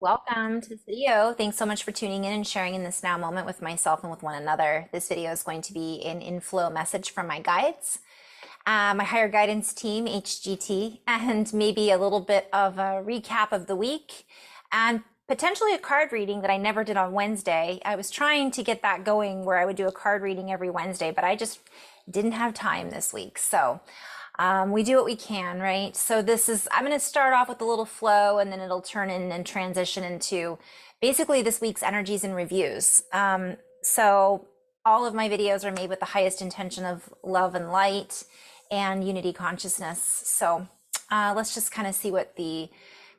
Welcome to this video. Thanks so much for tuning in and sharing in this now moment with myself and with one another. This video is going to be an inflow message from my guides, my higher guidance team, HGT, and maybe a little bit of a recap of the week and potentially a card reading that I never did on Wednesday. I was trying to get that going where I would do a card reading every Wednesday, but I just didn't have time this week. So we do what we can, right? So I'm going to start off with a little flow and then it'll turn in and transition into basically this week's energies and reviews. So all of my videos are made with the highest intention of love and light and unity consciousness. So let's just kind of see what the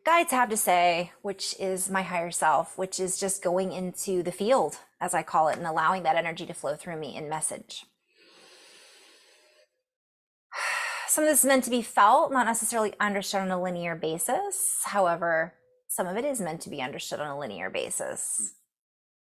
guides have to say, which is my higher self, which is just going into the field, as I call it, and allowing that energy to flow through me in message. Some of this is meant to be felt, not necessarily understood on a linear basis. However, some of it is meant to be understood on a linear basis.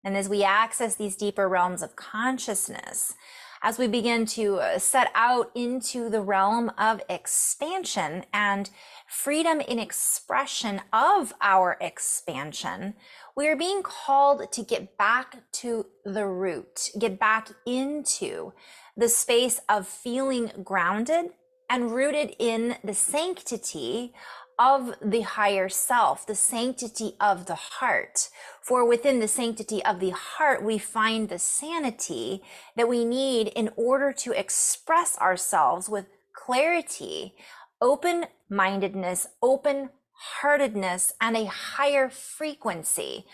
And as we access these deeper realms of consciousness, as we begin to set out into the realm of expansion and freedom in expression of our expansion, we are being called to get back to the root, get back into the space of feeling grounded and rooted in the sanctity of the higher self, the sanctity of the heart. For within the sanctity of the heart, we find the sanity that we need in order to express ourselves with clarity, open-mindedness, open-heartedness, and a higher frequency.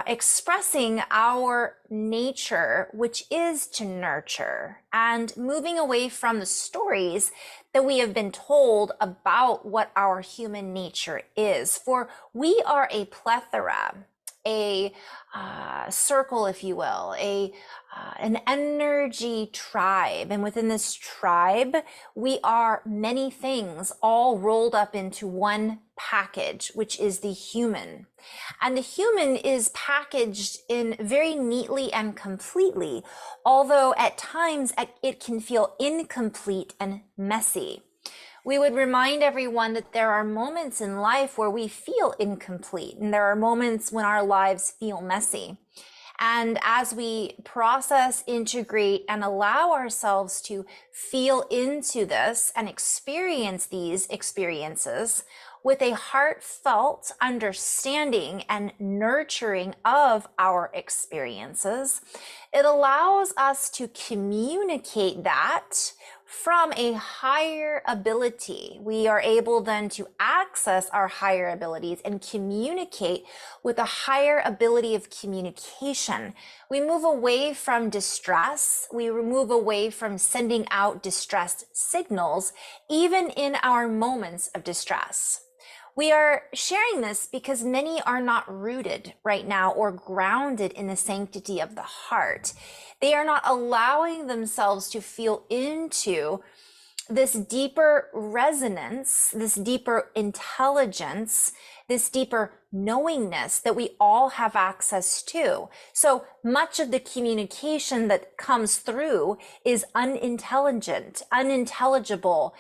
Expressing our nature, which is to nurture, and moving away from the stories that we have been told about what our human nature is. For we are a plethora, a circle, if you will, an energy tribe. And within this tribe, we are many things all rolled up into one package, which is the human. And the human is packaged in very neatly and completely, although at times it can feel incomplete and messy. We would remind everyone that there are moments in life where we feel incomplete, and there are moments when our lives feel messy. And as we process, integrate, and allow ourselves to feel into this and experience these experiences with a heartfelt understanding and nurturing of our experiences, it allows us to communicate that from a higher ability. We are able then to access our higher abilities and communicate with a higher ability of communication. We move away from distress. We move away from sending out distressed signals, even in our moments of distress. We are sharing this because many are not rooted right now or grounded in the sanctity of the heart. They are not allowing themselves to feel into this deeper resonance, this deeper intelligence, this deeper knowingness that we all have access to. So much of the communication that comes through is unintelligent, unintelligible,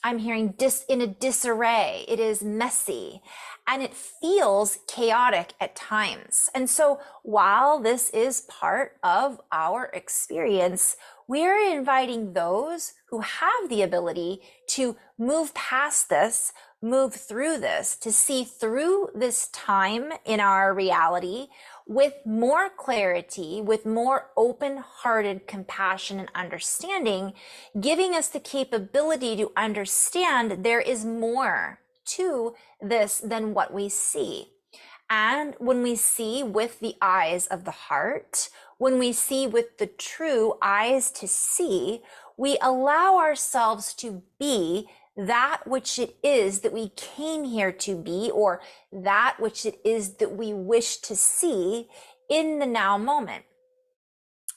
I'm hearing in a disarray. It is messy and it feels chaotic at times. And so while this is part of our experience, we're inviting those who have the ability to move past this, move through this, to see through this time in our reality with more clarity, with more open-hearted compassion and understanding, giving us the capability to understand there is more to this than what we see. And when we see with the eyes of the heart, when we see with the true eyes to see, we allow ourselves to be that which it is that we came here to be, or that which it is that we wish to see in the now moment.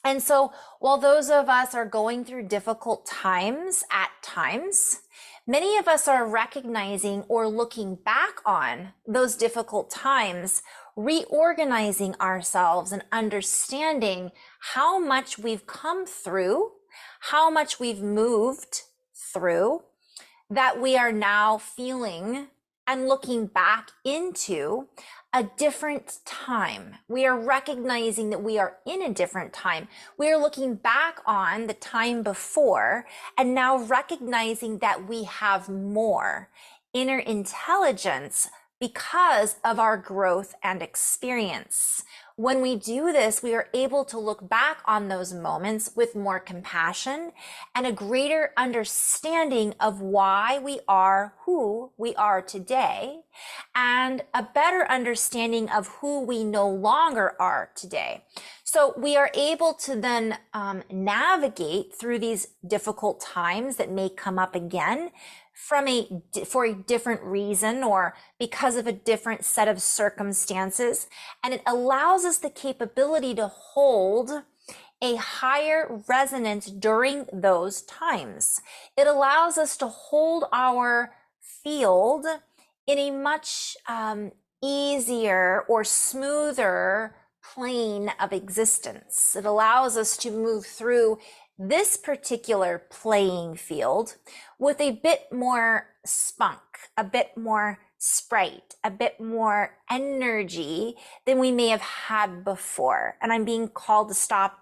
And so while those of us are going through difficult times at times, many of us are recognizing or looking back on those difficult times, reorganizing ourselves and understanding how much we've come through, how much we've moved through, that we are now feeling and looking back into a different time. We are recognizing that we are in a different time. We are looking back on the time before and now recognizing that we have more inner intelligence because of our growth and experience. When we do this, we are able to look back on those moments with more compassion and a greater understanding of why we are who we are today, and a better understanding of who we no longer are today. So we are able to then navigate through these difficult times that may come up again for a different reason or because of a different set of circumstances. And it allows us the capability to hold a higher resonance during those times. It allows us to hold our field in a much easier or smoother plane of existence. It allows us to move through this particular playing field with a bit more spunk, a bit more sprite, a bit more energy than we may have had before. And I'm being called to stop.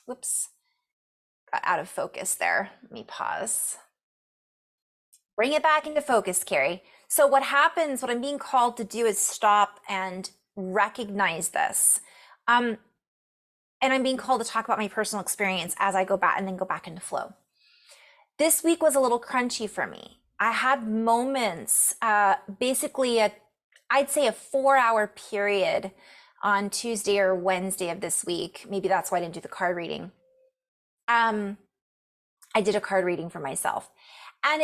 Whoops, got out of focus there. Let me pause. Bring it back into focus, Carrie. So what happens, what I'm being called to do is stop and recognize this. And I'm being called to talk about my personal experience as I go back and then go back into flow. This week was a little crunchy for me. I had moments, basically I'd say a 4-hour period on Tuesday or Wednesday of this week. Maybe that's why I didn't do the card reading. I did a card reading for myself. And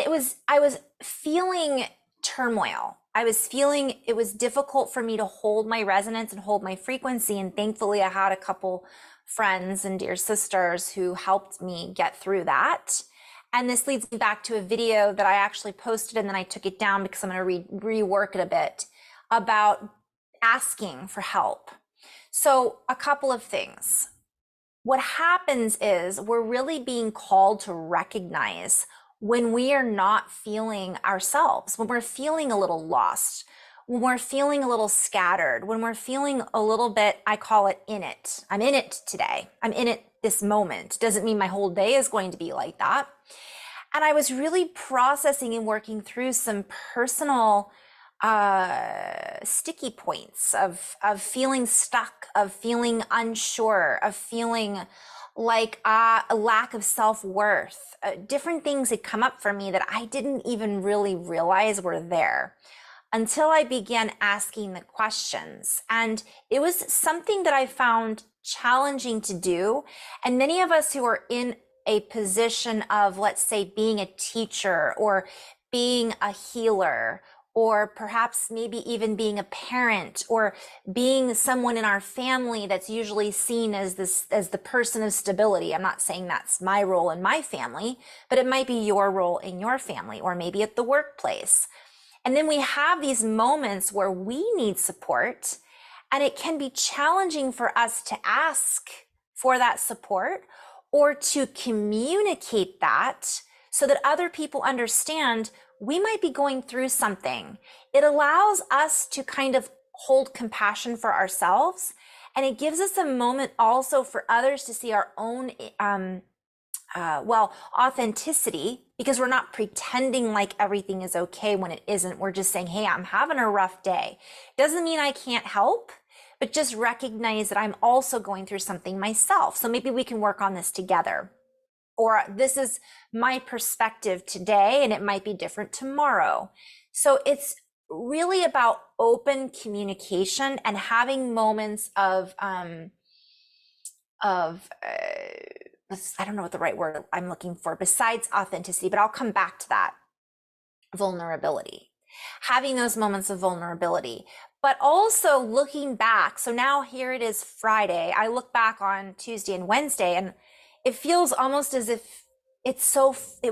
I was feeling turmoil. I was feeling it was difficult for me to hold my resonance and hold my frequency. And thankfully, I had a couple friends and dear sisters who helped me get through that. And this leads me back to a video that I actually posted and then I took it down because I'm going to rework it a bit about asking for help. So a couple of things. What happens is we're really being called to recognize when we are not feeling ourselves, when we're feeling a little lost, when we're feeling a little scattered, when we're feeling a little bit, I call it in it. I'm in it today. I'm in it this moment. Doesn't mean my whole day is going to be like that. And I was really processing and working through some personal sticky points of feeling stuck, of feeling unsure, of feeling like a lack of self-worth. Different things had come up for me that I didn't even really realize were there until I began asking the questions. And it was something that I found challenging to do. And many of us who are in a position of, let's say, being a teacher or being a healer, or perhaps maybe even being a parent or being someone in our family that's usually seen as the person of stability. I'm not saying that's my role in my family, but it might be your role in your family or maybe at the workplace. And then we have these moments where we need support, and it can be challenging for us to ask for that support or to communicate that so that other people understand we might be going through something. It allows us to kind of hold compassion for ourselves, and it gives us a moment also for others to see our own authenticity, because we're not pretending like everything is okay when it isn't. We're just saying, hey, I'm having a rough day. Doesn't mean I can't help, but just recognize that I'm also going through something myself. So maybe we can work on this together. Or this is my perspective today, and it might be different tomorrow. So it's really about open communication and having moments of I don't know what the right word I'm looking for besides authenticity, but I'll come back to that. Vulnerability. Having those moments of vulnerability, but also looking back. So now here it is Friday. I look back on Tuesday and Wednesday, and it feels almost as if it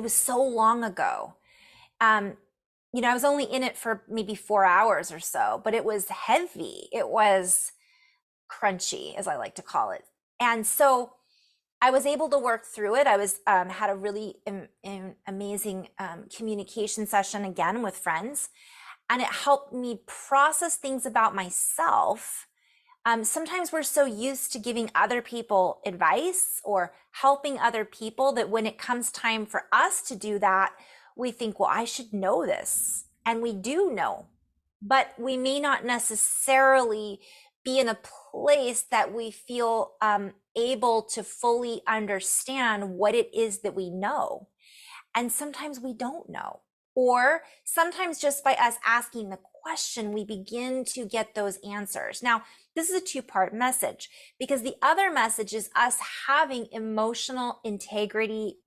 was so long ago. I was only in it for maybe 4 hours or so, but it was heavy. It was crunchy, as I like to call it. And so I was able to work through it. I was had a really amazing communication session again with friends. and it helped me process things about myself. Sometimes we're so used to giving other people advice or helping other people that when it comes time for us to do that, we think, well, I should know this. And we do know, but we may not necessarily be in a place that we feel able to fully understand what it is that we know. And sometimes we don't know. Or sometimes just by us asking the question, we begin to get those answers. Now, this is a two-part message because the other message is us having emotional integrity,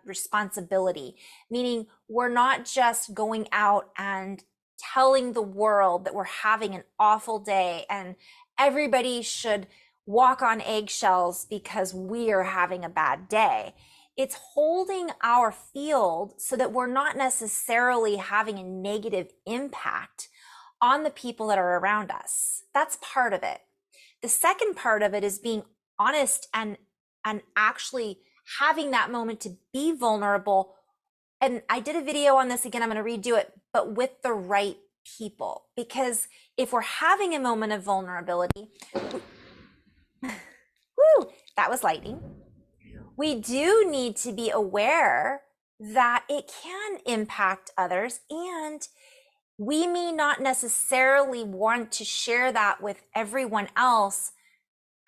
responsibility, meaning we're not just going out and telling the world that we're having an awful day and everybody should walk on eggshells because we are having a bad day. It's holding our field so that we're not necessarily having a negative impact on the people that are around us. That's part of it. The second part of it is being honest and actually having that moment to be vulnerable. And I did a video on this again, I'm going to redo it, but with the right people. Because if we're having a moment of vulnerability, woo, that was lightning. We do need to be aware that it can impact others, and we may not necessarily want to share that with everyone else,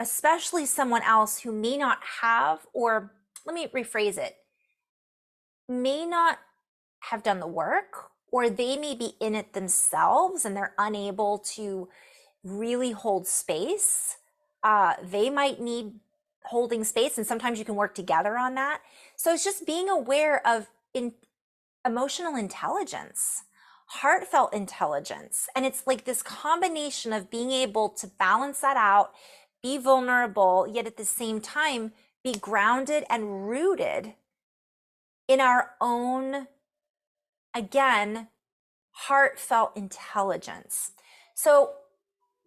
especially someone else who may not have, or let me rephrase it, may not have done the work, or they may be in it themselves and they're unable to really hold space. They might need holding space, and sometimes you can work together on that. So it's just being aware of emotional intelligence, heartfelt intelligence. And it's like this combination of being able to balance that out, be vulnerable, yet at the same time, be grounded and rooted in our own, again, heartfelt intelligence. So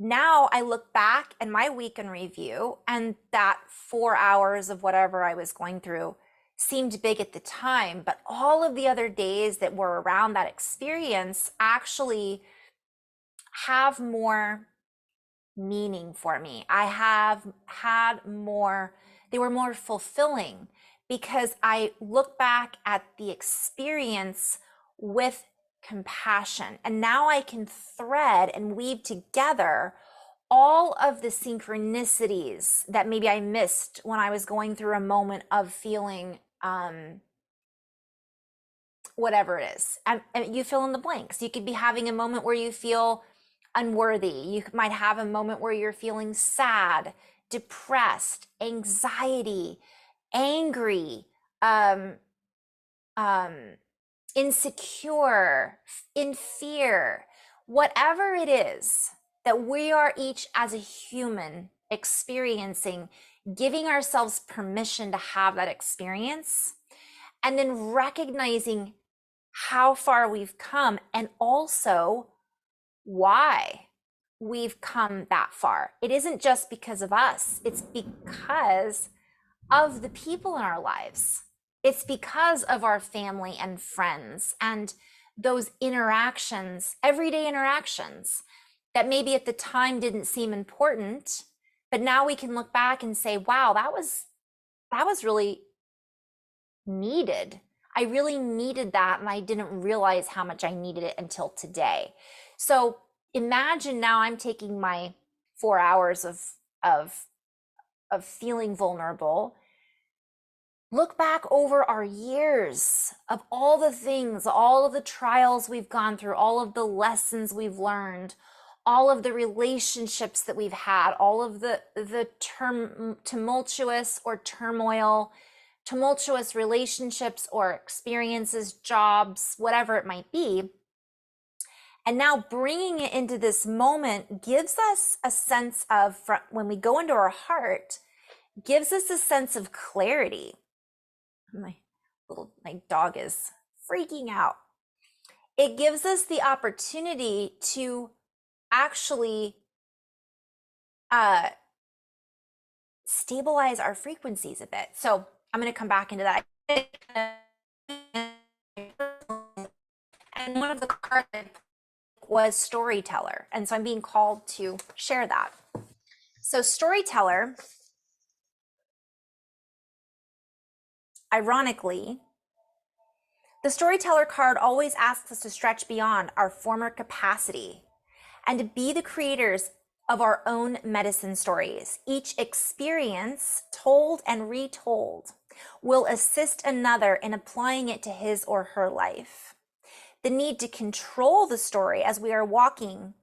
now I look back at my week in review, and that 4 hours of whatever I was going through seemed big at the time, but all of the other days that were around that experience actually have more meaning for me. I have had more, they were more fulfilling because I look back at the experience with compassion. And now I can thread and weave together all of the synchronicities that maybe I missed when I was going through a moment of feeling whatever it is. And you fill in the blanks. You could be having a moment where you feel unworthy. You might have a moment where you're feeling sad, depressed, anxiety, angry, insecure, in fear, whatever it is that we are each as a human experiencing, giving ourselves permission to have that experience, and then recognizing how far we've come and also why we've come that far. It isn't just because of us, it's because of the people in our lives. It's because of our family and friends and those interactions, everyday interactions that maybe at the time didn't seem important, but now we can look back and say, wow, that was really needed. I really needed that, and I didn't realize how much I needed it until today. So imagine now I'm taking my 4 hours of feeling vulnerable. Look back over our years of all the things, all of the trials we've gone through, all of the lessons we've learned, all of the relationships that we've had, all of the tumultuous relationships or experiences, jobs, whatever it might be. And now bringing it into this moment gives us a sense of, when we go into our heart, gives us a sense of clarity. My dog is freaking out. It gives us the opportunity to actually stabilize our frequencies a bit. So I'm going to come back into that. And one of the cards, was storyteller. And so I'm being called to share that. So storyteller, ironically, the storyteller card always asks us to stretch beyond our former capacity and to be the creators of our own medicine stories. Each experience, told and retold, will assist another in applying it to his or her life. The need to control the story as we are walking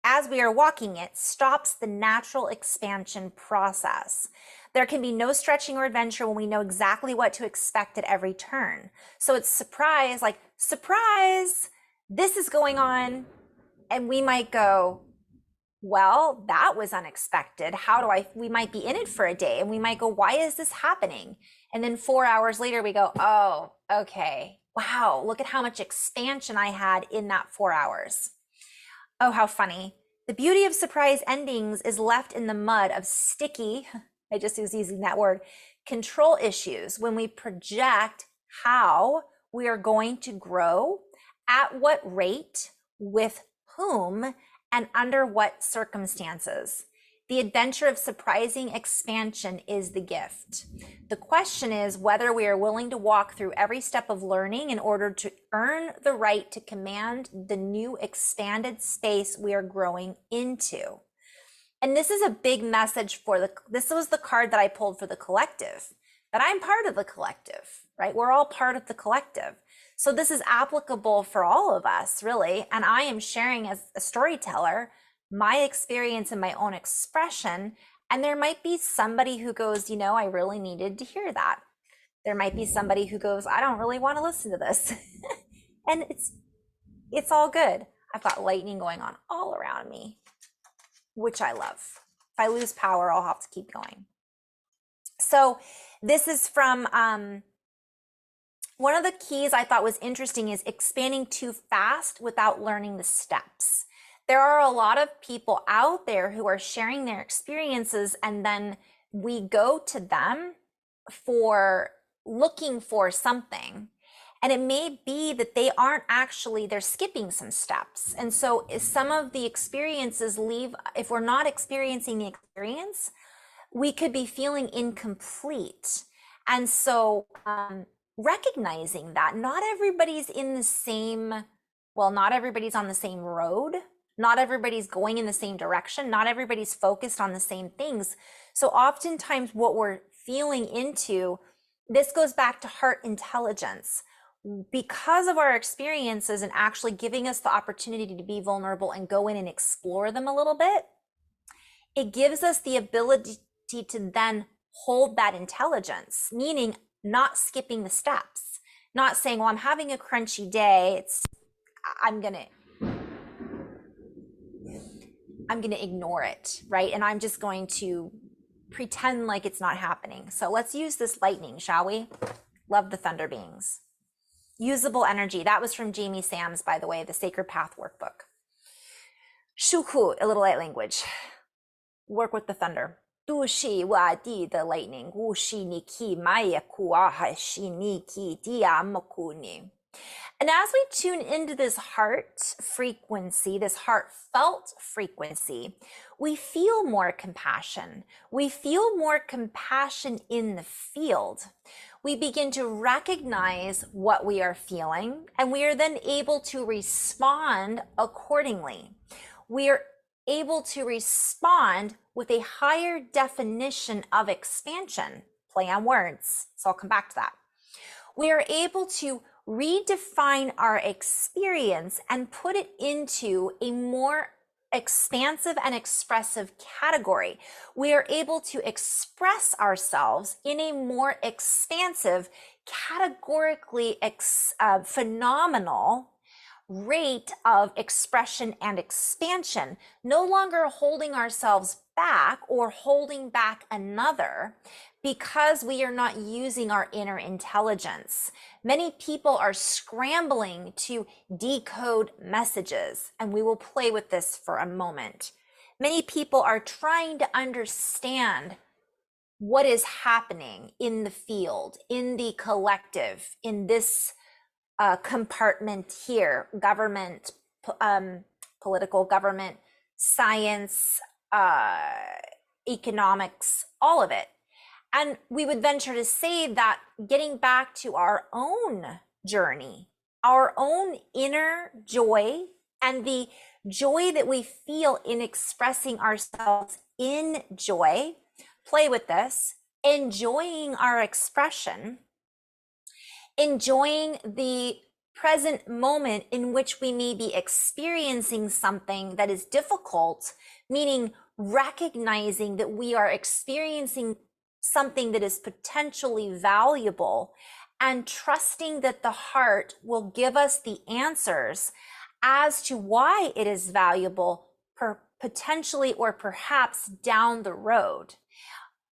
it stops the natural expansion process. There can be no stretching or adventure when we know exactly what to expect at every turn. So it's surprise, like, surprise, this is going on. And we might go, well, that was unexpected. We might be in it for a day and we might go, why is this happening? And then 4 hours later, we go, oh, okay. Wow, look at how much expansion I had in that 4 hours. Oh, how funny. The beauty of surprise endings is left in the mud of sticky, I just was using that word, control issues when we project how we are going to grow, at what rate, with whom, and under what circumstances. The adventure of surprising expansion is the gift. The question is whether we are willing to walk through every step of learning in order to earn the right to command the new expanded space we are growing into. And this is a big message this was the card that I pulled for the collective, that I'm part of the collective, right? We're all part of the collective. So this is applicable for all of us, really. And I am sharing as a storyteller my experience and my own expression. And there might be somebody who goes, I really needed to hear that. There might be somebody who goes, I don't really want to listen to this. And it's all good. I've got lightning going on all around me, which I love. If I lose power, I'll have to keep going. So this is from, one of the keys I thought was interesting is expanding too fast without learning the steps. There are a lot of people out there who are sharing their experiences, and then we go to them for looking for something. And it may be that they're skipping some steps. And so some of the experiences if we're not experiencing the experience, we could be feeling incomplete. And so recognizing that not everybody's on the same road. Not everybody's going in the same direction. Not everybody's focused on the same things. So oftentimes what we're feeling into, this goes back to heart intelligence. Because of our experiences and actually giving us the opportunity to be vulnerable and go in and explore them a little bit, it gives us the ability to then hold that intelligence, meaning not skipping the steps, not saying, well, I'm having a crunchy day. I'm going to ignore it, right? And I'm just going to pretend like it's not happening. So let's use this lightning, shall we? Love the thunder beings. Usable energy. That was from Jamie Sams, by the way, the Sacred Path workbook. Shuku, a little light language. Work with the thunder. Du shi wa di, the lightning. Wu shi ni ki maya kuaha shi ni ki dia mokuni. And as we tune into this heart frequency, this heartfelt frequency, we feel more compassion. We feel more compassion in the field. We begin to recognize what we are feeling, and we are then able to respond accordingly. We are able to respond with a higher definition of expansion. Play on words, so I'll come back to that. We are able to redefine our experience and put it into a more expansive and expressive category. We are able to express ourselves in a more expansive, categorically phenomenal rate of expression and expansion, no longer holding ourselves back or holding back another because we are not using our inner intelligence. Many people are scrambling to decode messages, and we will play with this for a moment. Many people are trying to understand what is happening in the field, in the collective, in this compartment here, government, political, government, science, economics, all of it. And we would venture to say that getting back to our own journey, our own inner joy, and the joy that we feel in expressing ourselves in joy, play with this, enjoying our expression, enjoying the present moment in which we may be experiencing something that is difficult, meaning recognizing that we are experiencing something that is potentially valuable, and trusting that the heart will give us the answers as to why it is valuable, potentially or perhaps down the road.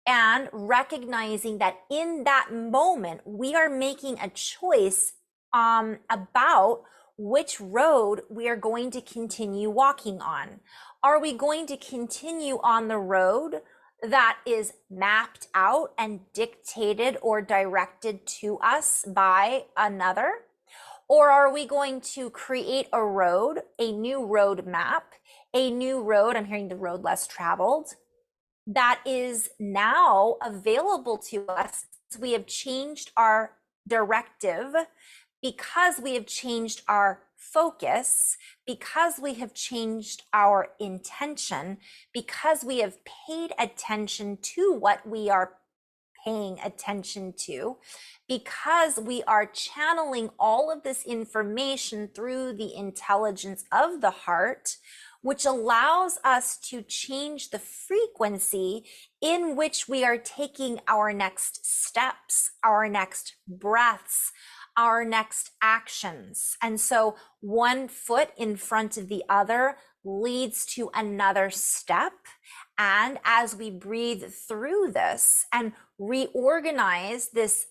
And recognizing that in that moment, we are making a choice about which road we are going to continue walking on. Are we going to continue on the road that is mapped out and dictated or directed to us by another? Or are we going to create a road, a new road map, a new road, I'm hearing the road less traveled, that is now available to us? We have changed our directive, because we have changed our focus, because we have changed our intention, because we have paid attention to what we are paying attention to, because we are channeling all of this information through the intelligence of the heart, which allows us to change the frequency in which we are taking our next steps, our next breaths, our next actions. And so one foot in front of the other leads to another step. And as we breathe through this and reorganize this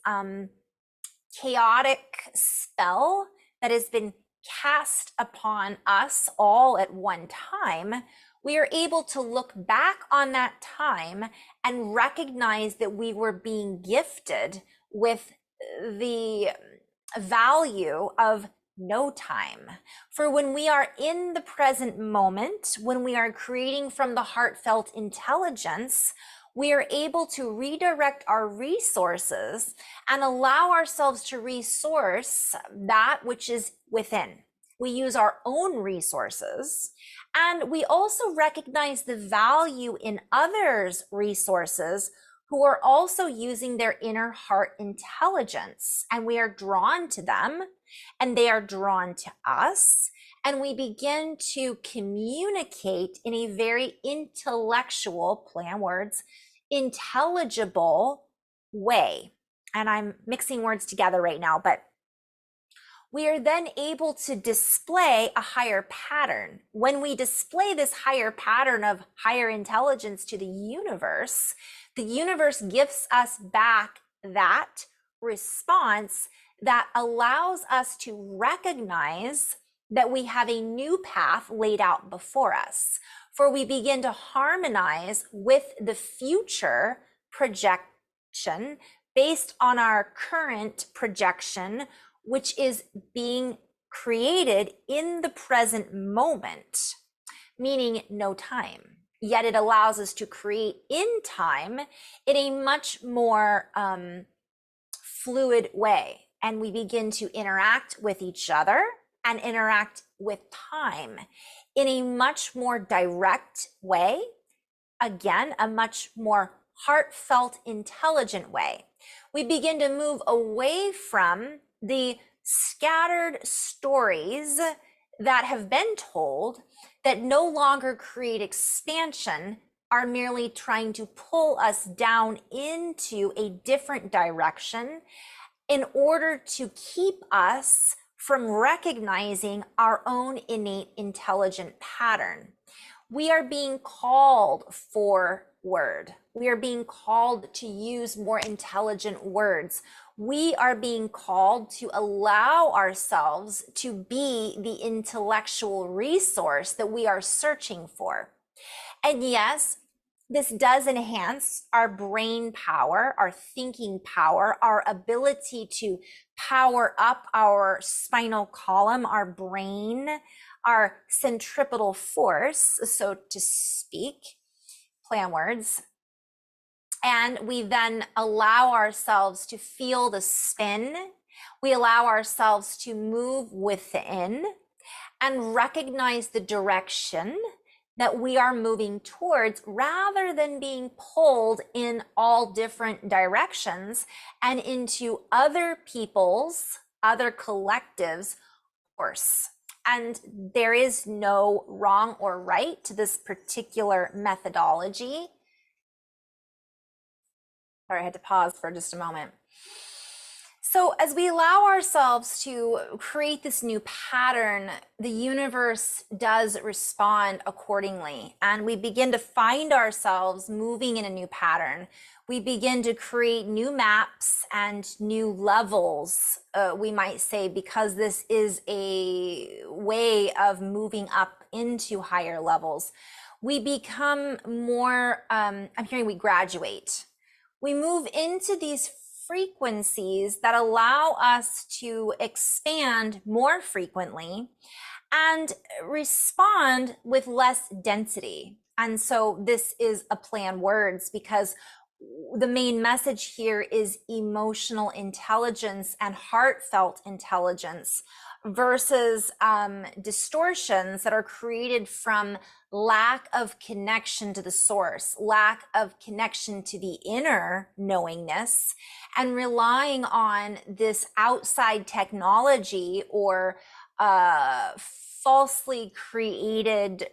chaotic spell that has been cast upon us all at one time, we are able to look back on that time and recognize that we were being gifted with the value of no time. For when we are in the present moment, when we are creating from the heartfelt intelligence, we are able to redirect our resources and allow ourselves to resource that which is within. We use our own resources, and we also recognize the value in others' resources who are also using their inner heart intelligence, and we are drawn to them and they are drawn to us, and we begin to communicate in a very intellectual, play on words, intelligible way. And I'm mixing words together right now, but we are then able to display a higher pattern. When we display this higher pattern of higher intelligence to the universe gives us back that response that allows us to recognize that we have a new path laid out before us. For we begin to harmonize with the future projection based on our current projection, which is being created in the present moment, meaning no time. Yet it allows us to create in time in a much more fluid way. And we begin to interact with each other and interact with time in a much more direct way. Again, a much more heartfelt, intelligent way. We begin to move away from the scattered stories that have been told that no longer create expansion, are merely trying to pull us down into a different direction in order to keep us from recognizing our own innate intelligent pattern. We are being called forward. We are being called to use more intelligent words. We are being called to allow ourselves to be the intellectual resource that we are searching for. And yes, this does enhance our brain power, our thinking power, our ability to power up our spinal column, our brain, our centripetal force, so to speak, play on words. And we then allow ourselves to feel the spin. We allow ourselves to move within and recognize the direction that we are moving towards, rather than being pulled in all different directions and into other people's, other collectives' course. And there is no wrong or right to this particular methodology. Sorry, I had to pause for just a moment. So as we allow ourselves to create this new pattern, the universe does respond accordingly, and we begin to find ourselves moving in a new pattern. We begin to create new maps and new levels, we might say, because this is a way of moving up into higher levels. We become more, I'm hearing we graduate. We move into these frequencies that allow us to expand more frequently and respond with less density. And so this is a play on words, because the main message here is emotional intelligence and heartfelt intelligence versus distortions that are created from lack of connection to the source, lack of connection to the inner knowingness, and relying on this outside technology or falsely created,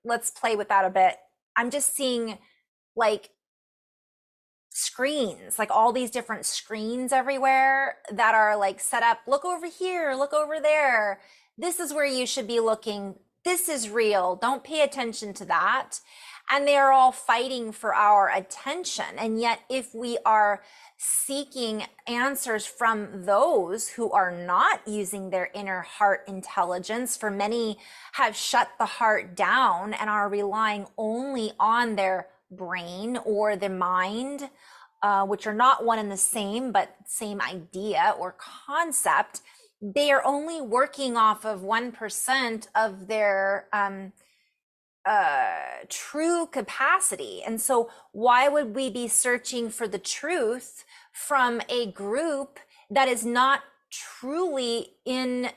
let's play with that a bit. I'm just seeing like screens, like all these different screens everywhere that are like set up. Look over here, look over there. This is where you should be looking. This is real. Don't pay attention to that. And they are all fighting for our attention. And yet, if we are seeking answers from those who are not using their inner heart intelligence, for many have shut the heart down and are relying only on their brain or the mind, which are not one and the same, but same idea or concept. They are only working off of 1% of their true capacity. And so why would we be searching for the truth from a group that is not truly in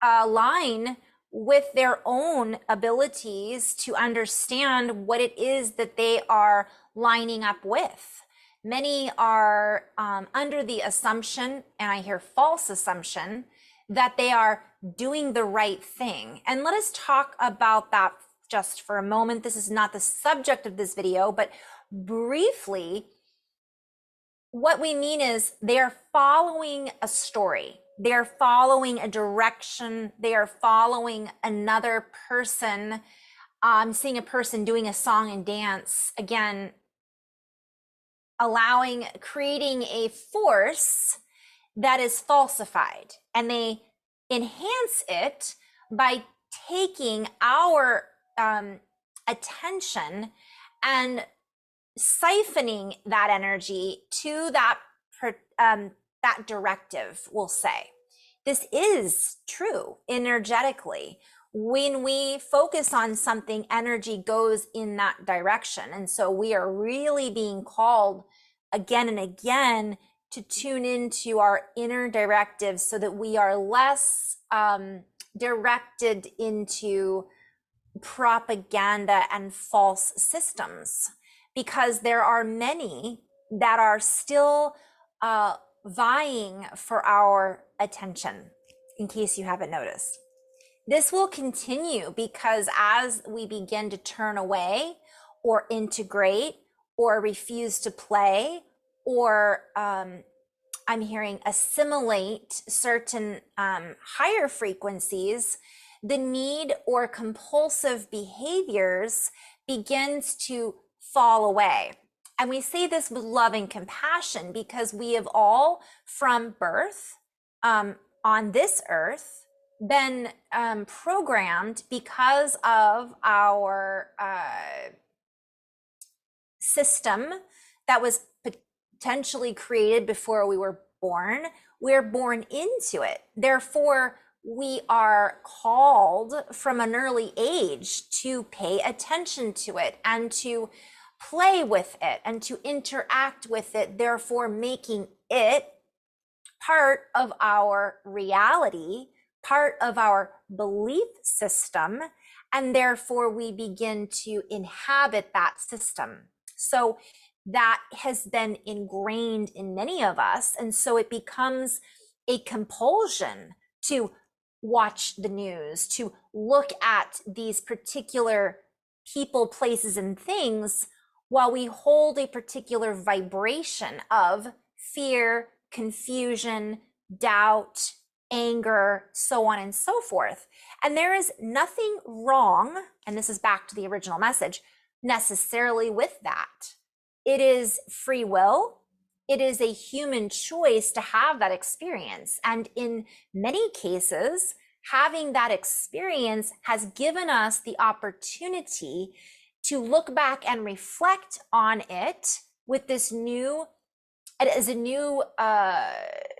line with their own abilities to understand what it is that they are lining up with? Many are under the assumption, and I hear false assumption, that they are doing the right thing. And let us talk about that just for a moment. This is not the subject of this video, but briefly, what we mean is they are following a story. They are following a direction. They are following another person. I'm seeing a person doing a song and dance, again, creating a force that is falsified, and they enhance it by taking our attention and siphoning that energy to that directive, we'll say. This is true energetically. When we focus on something, energy goes in that direction. And so we are really being called again and again to tune into our inner directives so that we are less directed into propaganda and false systems, because there are many that are still vying for our attention, in case you haven't noticed. This will continue because as we begin to turn away or integrate or refuse to play or I'm hearing assimilate certain higher frequencies, the need or compulsive behaviors begins to fall away. And we say this with love and compassion because we have all, from birth on this earth, been programmed because of our system that was potentially created before we were born. We're born into it. Therefore, we are called from an early age to pay attention to it and to play with it and to interact with it, therefore making it part of our reality, part of our belief system, and therefore we begin to inhabit that system. So that has been ingrained in many of us, and so it becomes a compulsion to watch the news, to look at these particular people, places, and things while we hold a particular vibration of fear, confusion, doubt, anger, so on and so forth. And there is nothing wrong, and this is back to the original message, necessarily with that. It is free will. It is a human choice to have that experience. And in many cases, having that experience has given us the opportunity to look back and reflect on it with this new, as a new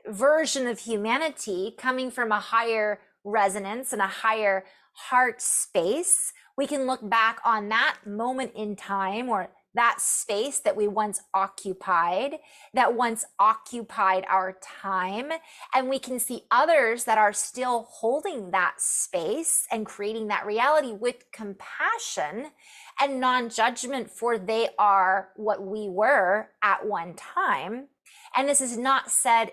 version of humanity coming from a higher resonance and a higher heart space. We can look back on that moment in time, or that space that we once occupied, that once occupied our time, and we can see others that are still holding that space and creating that reality with compassion and non-judgment, for they are what we were at one time. And this is not said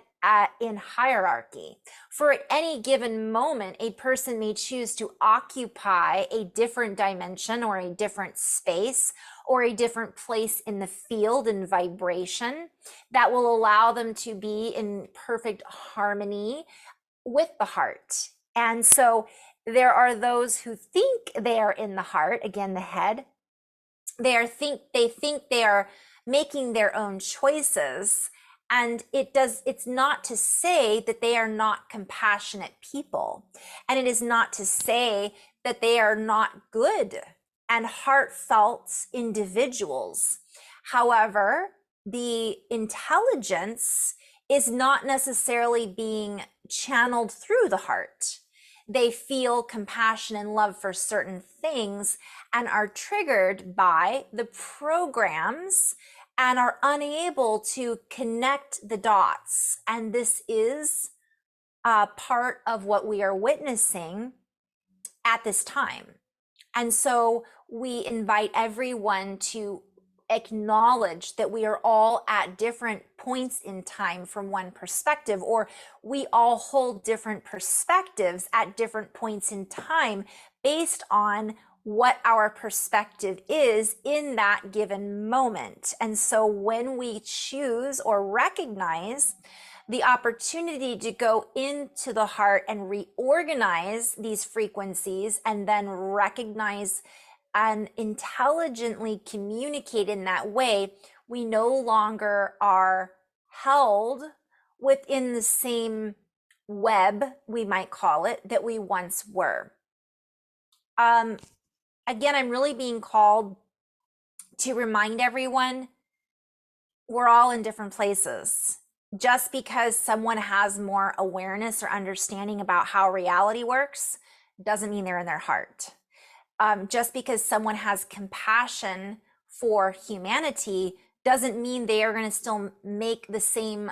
in hierarchy. For at any given moment, a person may choose to occupy a different dimension or a different space or a different place in the field and vibration that will allow them to be in perfect harmony with the heart. And so there are those who think they are in the heart, again, the head. They think they are making their own choices. And it's not to say that they are not compassionate people. And it is not to say that they are not good and heartfelt individuals. However, the intelligence is not necessarily being channeled through the heart. They feel compassion and love for certain things and are triggered by the programs and are unable to connect the dots. And this is part of what we are witnessing at this time. And so we invite everyone to acknowledge that we are all at different points in time from one perspective, or we all hold different perspectives at different points in time based on what our perspective is in that given moment. And so when we choose or recognize the opportunity to go into the heart and reorganize these frequencies and then recognize and intelligently communicate in that way, we no longer are held within the same web, we might call it, that we once were. Again, I'm really being called to remind everyone we're all in different places. Just because someone has more awareness or understanding about how reality works doesn't mean they're in their heart. Just because someone has compassion for humanity doesn't mean they are going to still make the same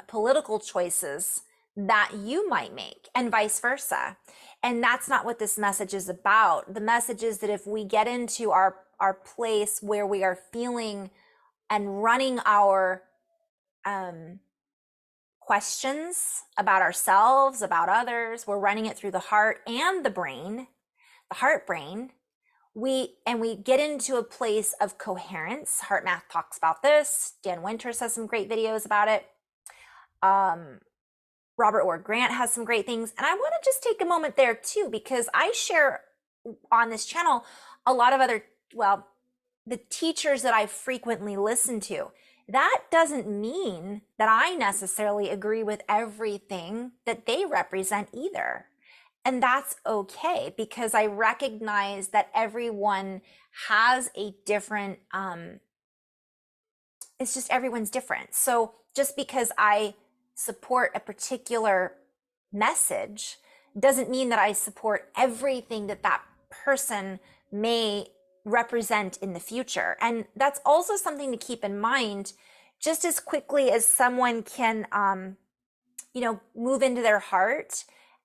political choices that you might make, and vice versa. And that's not what this message is about. The message is that if we get into our place where we are feeling and running our questions about ourselves, about others, we're running it through the heart and the brain, the heart brain, we get into a place of coherence. Heart Math talks about this. Dan Winters has some great videos about it. Robert Ward Grant has some great things. And I want to just take a moment there too, because I share on this channel a lot of other, well, the teachers that I frequently listen to. That doesn't mean that I necessarily agree with everything that they represent either. And that's okay, because I recognize that everyone has a different, it's just everyone's different. So just because I support a particular message doesn't mean that I support everything that that person may represent in the future. And that's also something to keep in mind. Just as quickly as someone can, move into their heart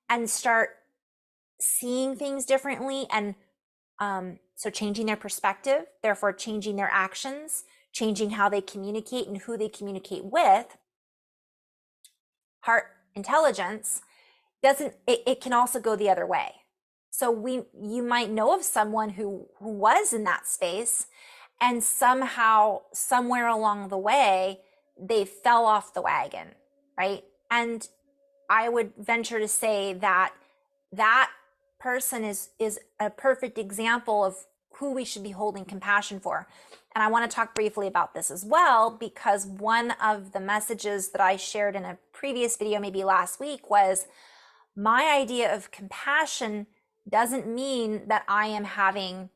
and start seeing things differently, and so changing their perspective, therefore changing their actions, changing how they communicate and who they communicate with, heart intelligence doesn't, it can also go the other way. So you might know of someone who was in that space, and somehow, somewhere along the way, they fell off the wagon, right? And I would venture to say that that person is a perfect example of who we should be holding compassion for. And I want to talk briefly about this as well, because one of the messages that I shared in a previous video, maybe last week, was my idea of compassion doesn't mean that I am having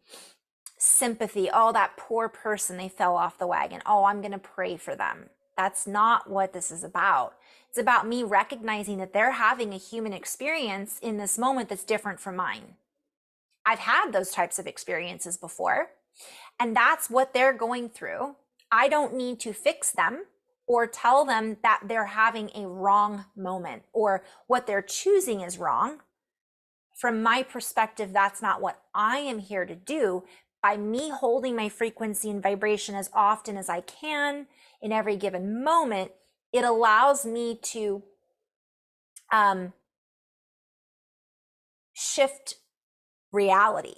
sympathy. Oh, that poor person, they fell off the wagon. Oh, I'm going to pray for them. That's not what this is about. It's about me recognizing that they're having a human experience in this moment that's different from mine. I've had those types of experiences before, and that's what they're going through. I don't need to fix them or tell them that they're having a wrong moment or what they're choosing is wrong. From my perspective, that's not what I am here to do. By me holding my frequency and vibration as often as I can in every given moment, it allows me to shift reality.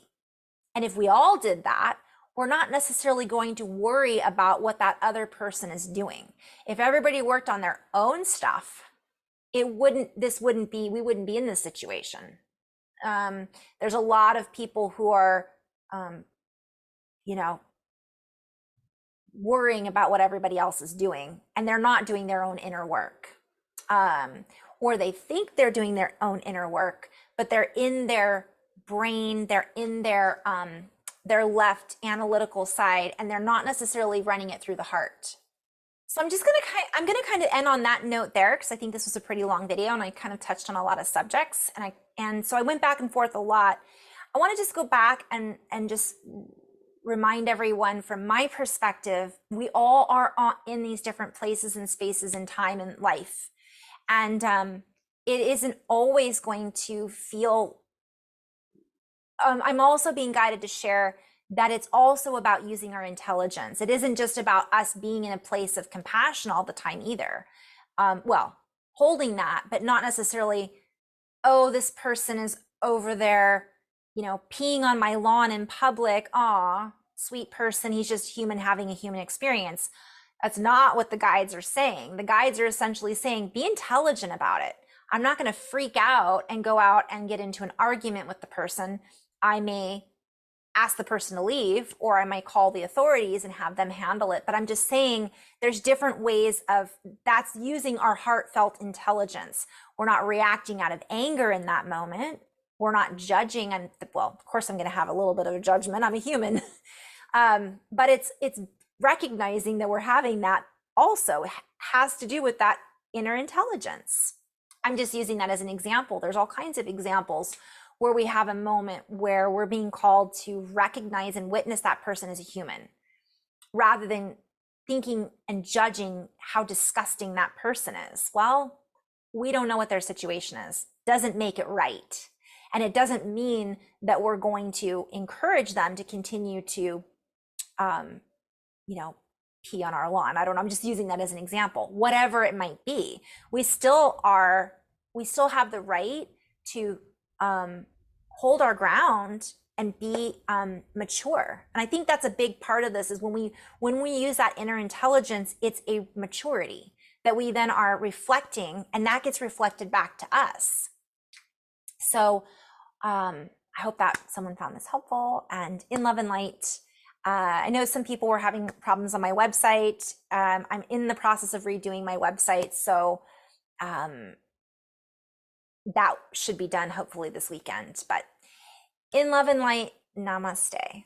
And if we all did that, we're not necessarily going to worry about what that other person is doing. If everybody worked on their own stuff, we wouldn't be in this situation. There's a lot of people who are, worrying about what everybody else is doing, and they're not doing their own inner work. Or they think they're doing their own inner work, but they're in their brain, they're in their left analytical side, and they're not necessarily running it through the heart. So I'm gonna kind of end on that note there, because I think this was a pretty long video and I kind of touched on a lot of subjects, and so I went back and forth a lot. I want to just go back and just remind everyone, from my perspective, we all are in these different places and spaces in time and life, and it isn't always going to feel. I'm also being guided to share that it's also about using our intelligence. It isn't just about us being in a place of compassion all the time either. Holding that, but not necessarily, oh, this person is over there, peeing on my lawn in public. Aw, sweet person, he's just human having a human experience. That's not what the guides are saying. The guides are essentially saying, be intelligent about it. I'm not going to freak out and go out and get into an argument with the person. I may ask the person to leave, or I might call the authorities and have them handle it. But I'm just saying there's different ways of, that's using our heartfelt intelligence. We're not reacting out of anger in that moment. We're not judging. And well, of course I'm going to have a little bit of a judgment. I'm a human. But it's recognizing that we're having that also has to do with that inner intelligence. I'm just using that as an example. There's all kinds of examples where we have a moment where we're being called to recognize and witness that person as a human, rather than thinking and judging how disgusting that person is. Well, we don't know what their situation is. Doesn't make it right. And it doesn't mean that we're going to encourage them to continue to, pee on our lawn. I don't know. I'm just using that as an example. Whatever it might be, we still have the right to hold our ground and be mature. And I think that's a big part of this, is when we use that inner intelligence, it's a maturity that we then are reflecting, and that gets reflected back to us. So I hope that someone found this helpful. And in love and light, I know some people were having problems on my website. I'm in the process of redoing my website, so that should be done hopefully this weekend. But in love and light, namaste.